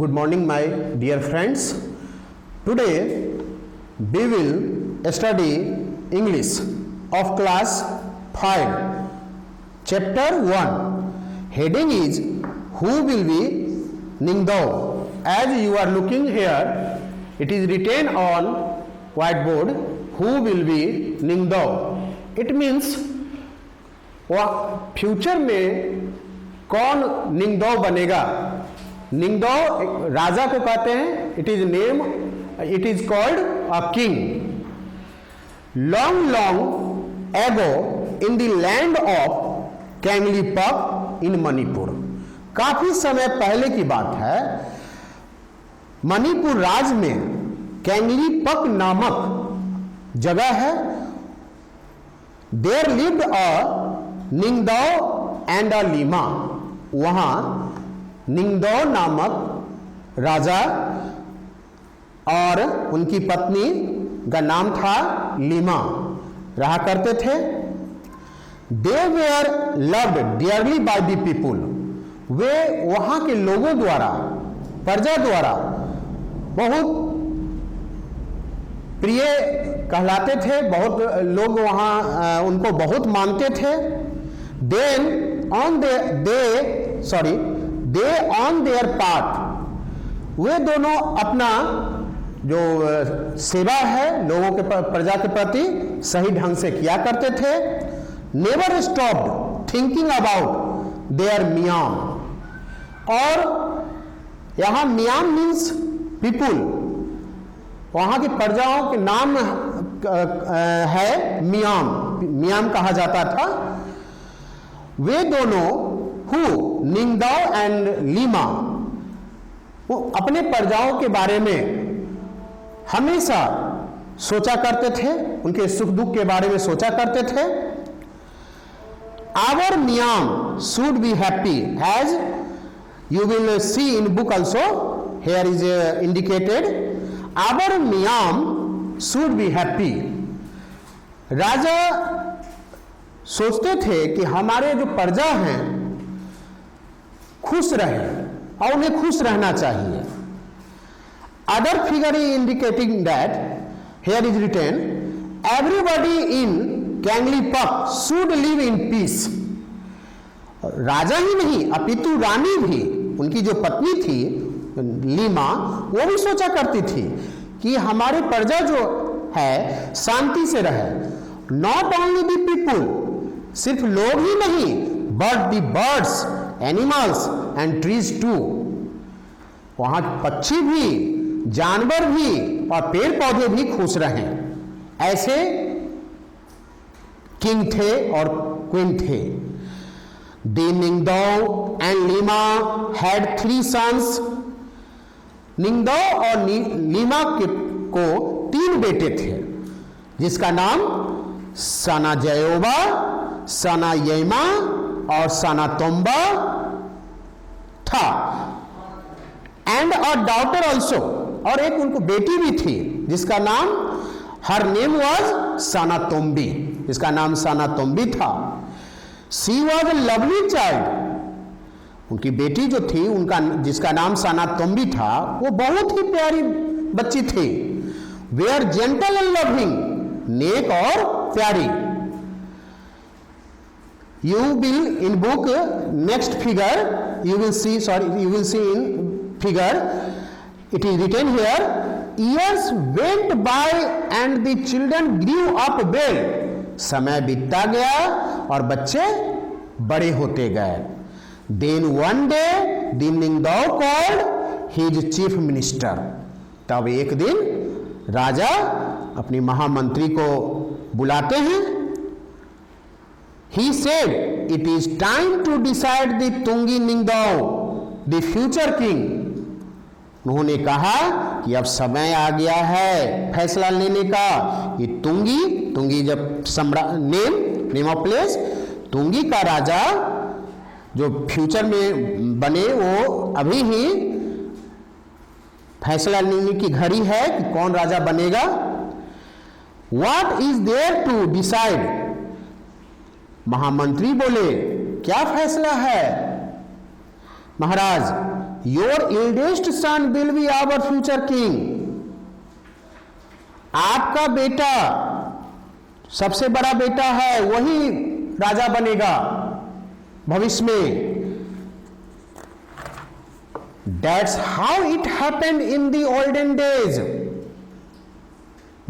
Good morning, my dear friends. Today we will study English of class 5, chapter 1. Heading is Who will be Ningdao? As you are looking here, it is written on whiteboard, Who will be Ningdao? It means future में कौन निंगदाओ बनेगा. निंगदाओ राजा को कहते हैं. It is called a king. Long long ago in the land of Kangleipak in Manipur. काफी समय पहले की बात है. मणिपुर राज्य में कैंगलीपक नामक जगह है. There lived a Ningdao and a Leima. वहां निंगदाओ नामक राजा और उनकी पत्नी का नाम था लीमा रहा करते थे. They were loved dearly by the people. वे वहां के लोगों द्वारा, प्रजा द्वारा बहुत प्रिय कहलाते थे. बहुत लोग वहां उनको बहुत मानते थे. Then on their part, वे दोनों अपना जो सेवा है लोगों के प्रजा के प्रति सही ढंग से किया करते थे. Never stopped thinking about their मियाम. और यहाँ मियाम मीन्स पीपुल. वहां की प्रजाओं के नाम है मियाम. मियाम कहा जाता था. वे दोनों निंगदाओ एंड लीमा वो अपने प्रजाओं के बारे में हमेशा सोचा करते थे. उनके सुख दुख के बारे में सोचा करते थे. Our miyam should be happy as you will see in book also. Here is indicated. Our miyam should be happy. राजा सोचते थे कि हमारे जो प्रजा हैं खुश रहे और उन्हें खुश रहना चाहिए. Other figure is indicating that here is written everybody in Kangleipak should live in peace. राजा ही नहीं अपितु रानी भी, उनकी जो पत्नी थी लीमा, वो भी सोचा करती थी कि हमारी प्रजा जो है शांति से रहे. नॉट ओनली द पीपुल, सिर्फ लोग ही नहीं, but the birds, animals and trees too. वहां पक्षी भी, जानवर भी और पेड़ पौधे भी खुश रहें. ऐसे किंग थे और क्वीन थे. The Ningdao and Leima had 3 sons. निंगदाओ और लीमा को 3 बेटे थे जिसका नाम साना जयोबा, साना येमा और साना तोम्बा था. एंड अ डॉटर ऑल्सो, और एक उनको बेटी भी थी जिसका नाम, हर नेम वाज साना तोम्बी, जिसका नाम साना तोम्बी था. She was a lovely child. उनकी बेटी जो थी उनका जिसका नाम साना तोम्बी था वो बहुत ही प्यारी बच्ची थी. वेयर जेंटल एंड लविंग, नेक और प्यारी. You will in book next figure you will see in figure it is written here, years went by and the children grew up well. समय बीतता गया और बच्चे बड़े होते गए. Then one day the Ningdao called his chief minister. तब एक दिन राजा अपनी महामंत्री को बुलाते हैं. He said, "It is time to decide the Tungi Ningdao, the future king." उन्होंने कहा कि अब समय आ गया है फैसला लेने का. ये तुंगी जब सम्राट, नेम ऑफ प्लेस, तुंगी का राजा जो फ्यूचर में बने वो अभी ही फैसला लेने की घड़ी है कि कौन राजा बनेगा. What is there to decide? महामंत्री बोले, क्या फैसला है Maharaj? Your eldest son will be our future king. आपका बेटा सबसे बड़ा बेटा है, वही राजा बनेगा भविष्य में। That's how it happened in the olden days.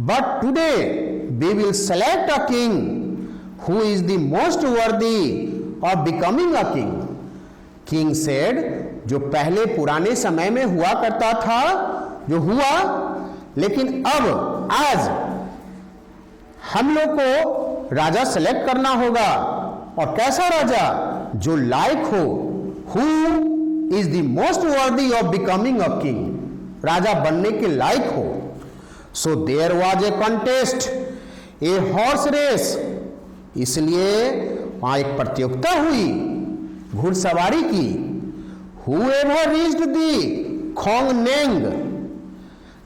But today we will select a king who is the most worthy of becoming a king. King said, जो पहले पुराने समय में हुआ करता था, जो हुआ, लेकिन अब आज हम लोग को राजा सेलेक्ट करना होगा। और कैसा राजा? जो लायक हो, who is the most worthy of becoming a king, राजा बनने के लायक हो। So there was a contest, a horse race, इसलिए वहां एक प्रतियोगिता हुई घुड़सवारी की। Whoever reached the Khongneng,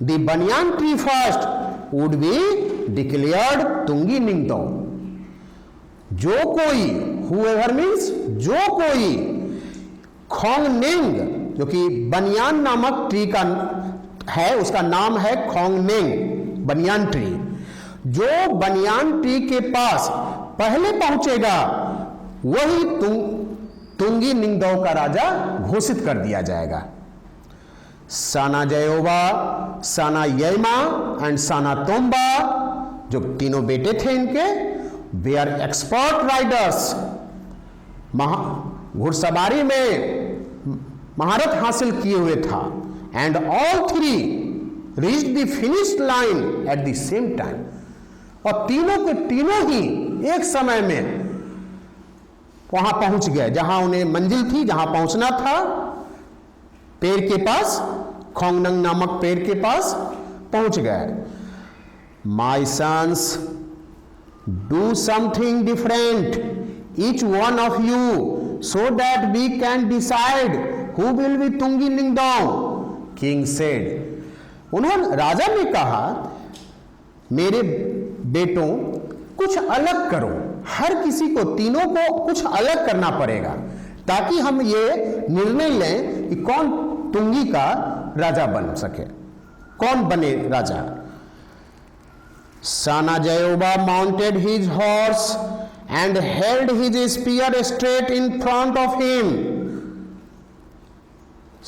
the banyan tree first, would be declared Tungi Ningdao। जो कोई, whoever means जो कोई, खोंगनेंग जो कि बनियान नामक ट्री का है, उसका नाम है खोंगनेंग बनियान ट्री। जो बनियान ट्री के पास पहले पहुंचेगा वही तुंगी निंगदाओ का राजा घोषित कर दिया जाएगा। साना जयोबा, साना यमा एंड साना तोम्बा, जो तीनों बेटे थे इनके, वे आर एक्सपर्ट राइडर्स, घुड़सवारी में महारत हासिल किए हुए था। And all three reach the finish line at the same time, और तीनों के तीनों ही एक समय में वहां पहुंच गए जहां उन्हें मंजिल थी, जहां पहुंचना था। पेड़ के पास, खोंगनंग नामक पेड़ के पास पहुंच गए। My sons, do something different each one of you so that we can decide who will be Tungi Ningdao, king said। उन्होंने, राजा ने कहा, मेरे बेटों कुछ अलग करो, हर किसी को, तीनों को कुछ अलग करना पड़ेगा ताकि हम ये निर्णय लें कि कौन तुंगी का राजा बन सके, कौन बने राजा। Sana Jayoba mounted his horse and held his spear straight in front of him।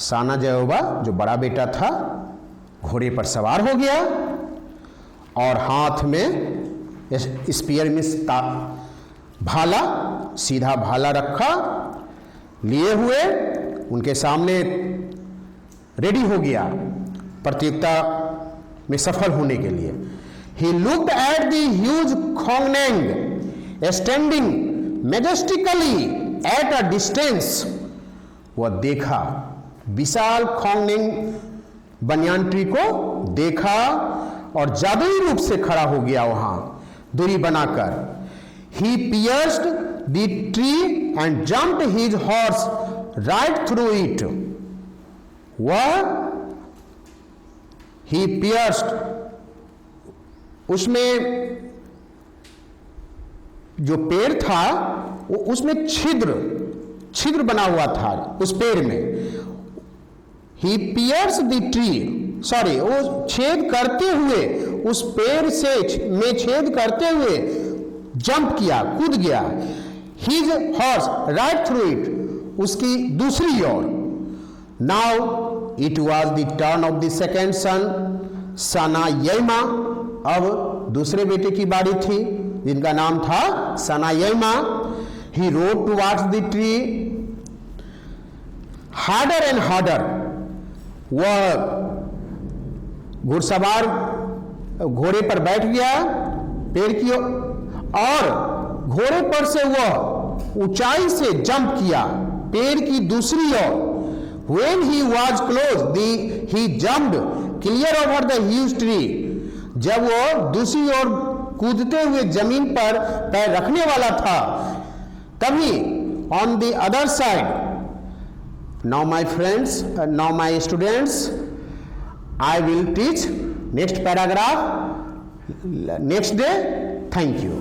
Sana Jayoba जो बड़ा बेटा था घोड़े पर सवार हो गया और हाथ में स्पीयर में भाला, सीधा भाला रखा लिए हुए उनके सामने रेडी हो गया प्रतियोगिता में सफल होने के लिए। He looked at the huge Khongneng standing majestically at a distance। वह देखा, विशाल खोंगनेंग बनियान ट्री को देखा और जादुई रूप से खड़ा हो गया वहां दूरी बनाकर। He pierced the tree and jumped his horse right through it। वह he pierced, उसमें जो पेड़ था वो उसमें छिद्र बना हुआ था उस पेड़ में। ही पियर्स द ट्री, सॉरी, वो छेद करते हुए, उस पेड़ से में छेद करते हुए जंप किया, कूद गया। His horse right through it, उसकी दूसरी ओर। Now it was the turn of the second son, Sana Yama. अब दूसरे बेटे की बारी थी जिनका नाम था Sanayama. He rode towards the tree harder and harder. वह घुड़सवार घोड़े पर बैठ गया पेड़ की और घोड़े पर से वह ऊंचाई से जंप किया पेड़ की दूसरी ओर। When he was close, he jumped clear over the huge tree। जब वो दूसरी ओर कूदते हुए जमीन पर पैर रखने वाला था तभी on the other side. Now my friends, now my students, I will teach next paragraph next day. Thank you.